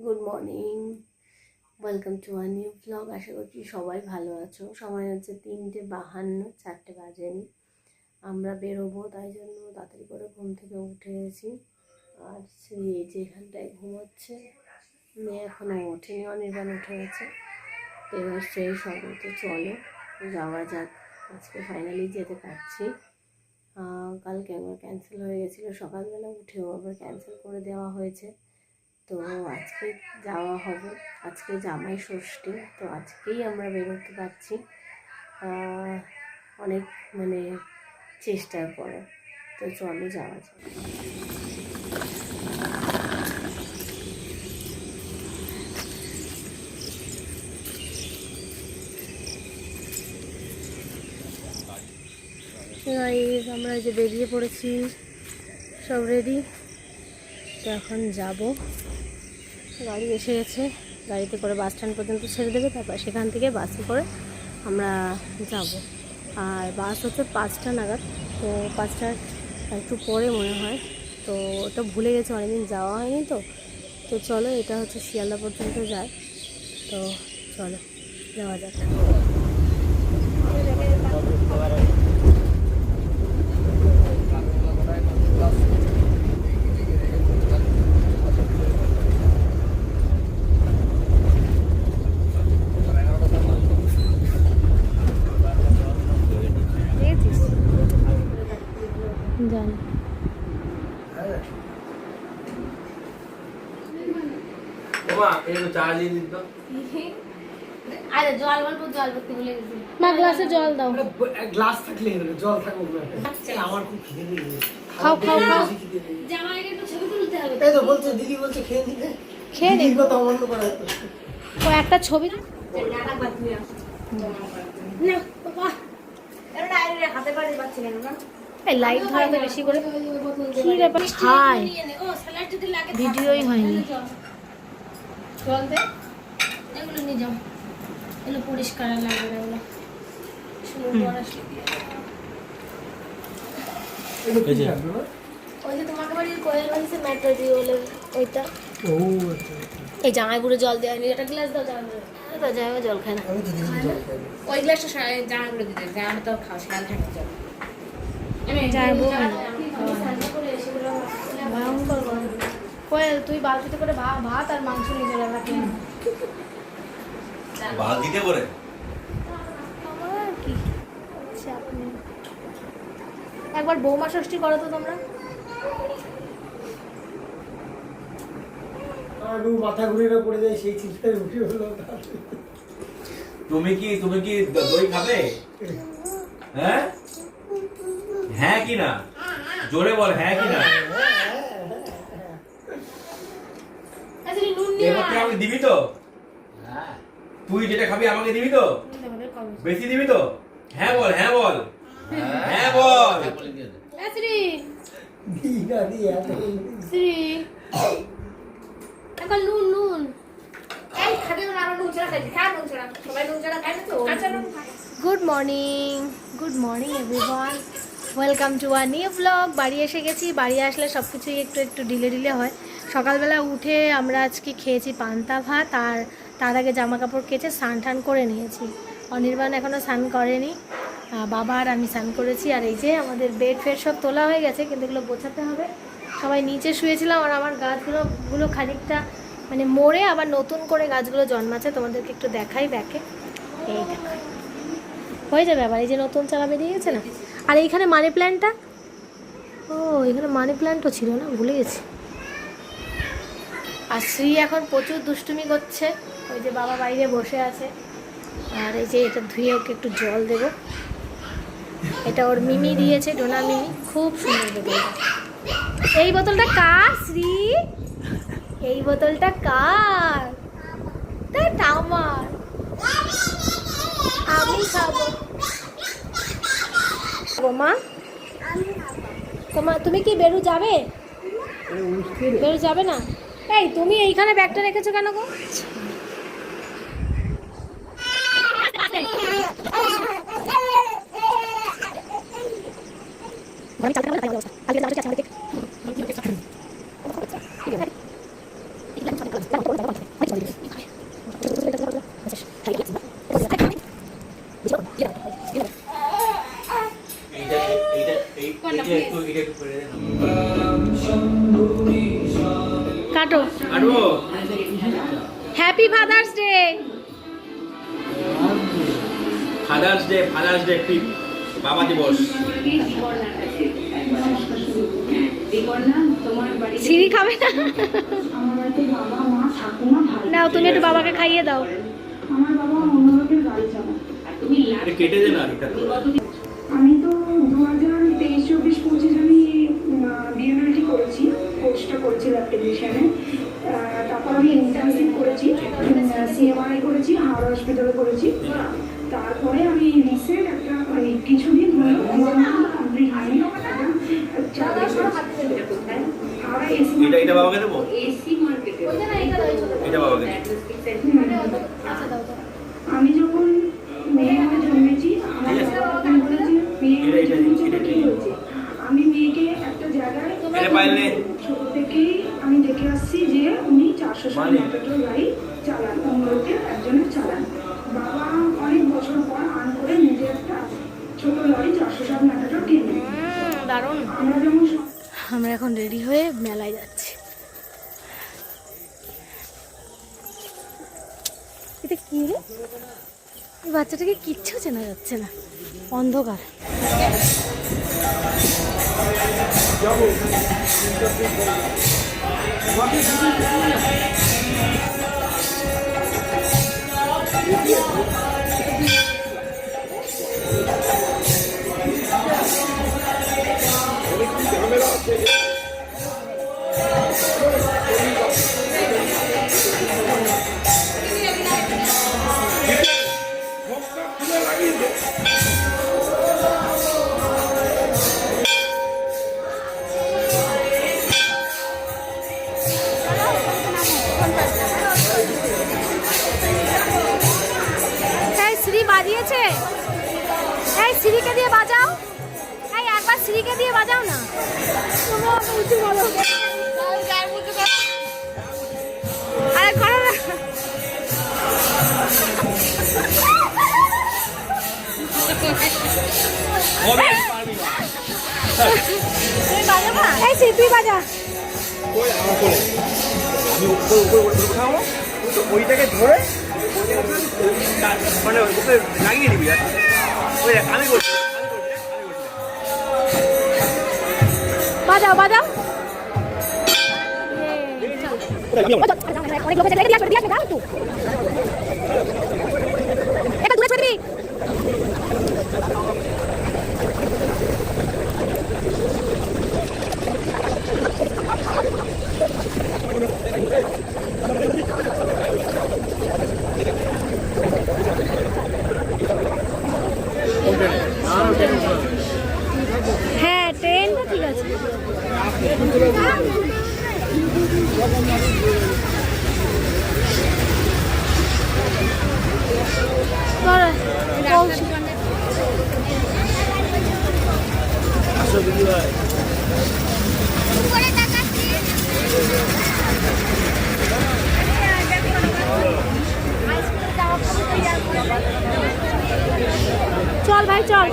Good morning, welcome to a new blog. আশা করছি সবাই ভালো আছো। সময় হচ্ছে 3:52, 4টে বাজেনি। আমরা বেরোবো, তাই জন্য তাড়াতাড়ি করে ঘুম থেকে উঠে গেছি। আর সেই যেখানটায় ঘুমোচ্ছে মেয়ে এখনও ওঠেনি, অনির্বাণ উঠে গেছে। তো এবার সেই সঙ্গে তো চলো যাওয়া যাক। আজকে ফাইনালি যেতে পারছি। কালকে আমার ক্যান্সেল হয়ে গেছিলো, সকালবেলা উঠেও আবার ক্যান্সেল করে দেওয়া হয়েছে। তো আজকে যাওয়া হবে। আজকে জামাই ষষ্ঠী, তো আজকেই আমরা বেরোতে পারছি অনেক চেষ্টার পরে। তো চলো যাওয়া যাক। আমরা যে বেরিয়ে পড়েছি, সব রেডি। তো এখন যাব, গাড়ি এসে গেছে। গাড়িতে করে বাস স্ট্যান্ড পর্যন্ত ছেড়ে দেবে, তারপর সেখান থেকে বাসে করে আমরা যাব। আর বাস হচ্ছে 5টা নাগাদ, তো 5টার একটু পরে মনে হয়। তো ওটা ভুলে গেছে, অনেকদিন যাওয়া হয়নি। তো চলো, এটা হচ্ছে শিয়ালদা পর্যন্ত যায়। তো চলো যাওয়া যাক। জানি গ্লাসে জল দাও। গ্লাস থাকলে জল থাকবে। আমার খুব খিদে লেগেছে। খাও খাও খাও। এই তো বলছে, দিদি বলছে খেয়ে নিতে। খেয়ে নে, কথা বন্ধ করা। ও একটা ছবি লাইট ধরা তো বেশি করে। কি ব্যাপার, হাই ভিডিওই হয়নি। এগুলো নিয়ে যাও, এগুলো পরিষ্কার লাগবে না। ওই যে তোমাকে বাড়ির কোয়েল বানিয়েছে ম্যাটেরিয়ালের ওইটা। এই জামাইগুলো জল দেওয়া হয়নি, একটা গ্লাস দাও। জামাই জল খায় না, ওই গ্লাসটা জামাইগুলো দিতে, জামাই তো খাওয়া সেখানে থাকে জল। ভয়ঙ্কর গরম। কোয়েল, তুই বালতিতে করে ভাত আর মাংস নিয়ে চলে রাখি। বালতিতে করে আমার কি আচ্ছা, আপনি একবার বৌমা ষষ্ঠী করো তো তোমরা। মাথা ঘুরে পড়ে যায়, সেই চিন্তায় উঠে হলো। তুমি কি দই খাবে? হ্যাঁ হ্যাঁ কি না, জোরে বল হ্যাঁ কি না। এবার তুই আমাকে দিবি তো? তুই যেটা খাবি আমাকে দিবি তো? বেশি দিবি তো? হ্যাঁ বল, হ্যাঁ বল, হ্যাঁ বল। শ্রী শ্রী এখন নুন নুন। Good morning, good morning everyone, welcome to a new blog. বাড়ি এসে গেছি। বাড়ি আসলে সব কিছুই একটু ঢিলে হয়। সকালবেলা উঠে আমরা আজকে খেয়েছি পান্তা ভাত, আর তার আগে জামা কাপড় কেচে স্নান টান করে নিয়েছি। অনির্বাণ এখনও স্নান করেনি, বাবা আর আমি স্নান করেছি। আর এই যে আমাদের বেড ফেড সব তোলা হয়ে গেছে, কিন্তু এগুলো গোছাতে হবে। সবাই নিচে শুয়েছিলাম, আর আমার গাছগুলো খানিকটা মরে আবার নতুন করে গাছগুলো জন্মাচ্ছে। তোমাদেরকে একটু দেখাই ব্যাকে। এই দেখো, হয়ে যাবে আবার। এই যে নতুন চারা বেরিয়ে গেছে না। আর এইখানে মানি প্ল্যান্টটা, ও এখানে মানি প্ল্যান্টও ছিল না, ভুলে গেছি। আর শ্রী এখন প্রচুর দুষ্টুমি করছে। ওই যে বাবা বাইরে বসে আছে। আর এই যে এটা ধুয়ে ওকে একটু জল দেবো। এটা ওর মিমি দিয়েছে, ডোনা মিমি, খুব সুন্দর দেবো। এই বোতলটা কার শ্রী? এই বোতলটা কার? তা আমার, আমি খাবো। মা তুমি কি বেরু যাবে? বেরু যাবে না? এই তুমি এইখানে ব্যাগটা রেখেছো কেন গো? কাটো। Happy father's day. Father's day ঠিক বাবা দিবস। সিঁড়ি খাবে না? নাও তুমি একটু বাবাকে খাইয়ে দাও। আমার বাবা অন্যলোকের গাড়ি চালায়। এটা কেটে দে না এটা। আমি তো 2023-24-25 আমি বিএনআইটি করেছি, কোর্সটা করেছি ল্যাব টেকনিশিয়ানে। তারপর আমি ইন্টার্নশিপ করেছি, সিএমআরআই করেছি, হাওড়া হসপিটালে করেছি। তারপরে আমি রিসেন্ট একটা কিছুদিন হলো কমপ্লিট হয়নি এটা বাবাকে দেবো, এসি মার্কেটে। এটা বাবাকে। আমি যখন মেয়ে হয়ে জন্মেছি, আমার বাবা তখন বলেছে মেয়ে হয়ে জন্মেছে তো কি হয়েছে। আমি মেয়েকে একটা জায়গায় ছোট থেকেই আমি দেখে আসছি যে উনি 460 মিটার গাড়ি চালান, অন্যকে একজনের চালান। বাবা অনেক বছর পর আন করে নিজে একটা ছোট লরি 460 মিটার কিনে। দারুণ। আমরা এখন রেডি হয়ে মেলায় যাচ্ছি। এটা কি রে? এই বাচ্চাটাকে কিচ্ছু চেনা যাচ্ছে না, অন্ধকার। বাজিয়েছে, এই সিঁড়িকে দিয়ে বাজাও, এই একবার সিঁড়িকে দিয়ে বাজাও না। আরে করো না। এই সিঁড়ি তুই বাজা। আমি উপরে উঠাবো, ওইটাকে ধরে মানে ওকে লাগিয়ে দিবি। ওই আমি করছি, বাজাও বাজাও। হ্যাঁ ট্রেনটা ঠিক আছে। চল ভাই চল।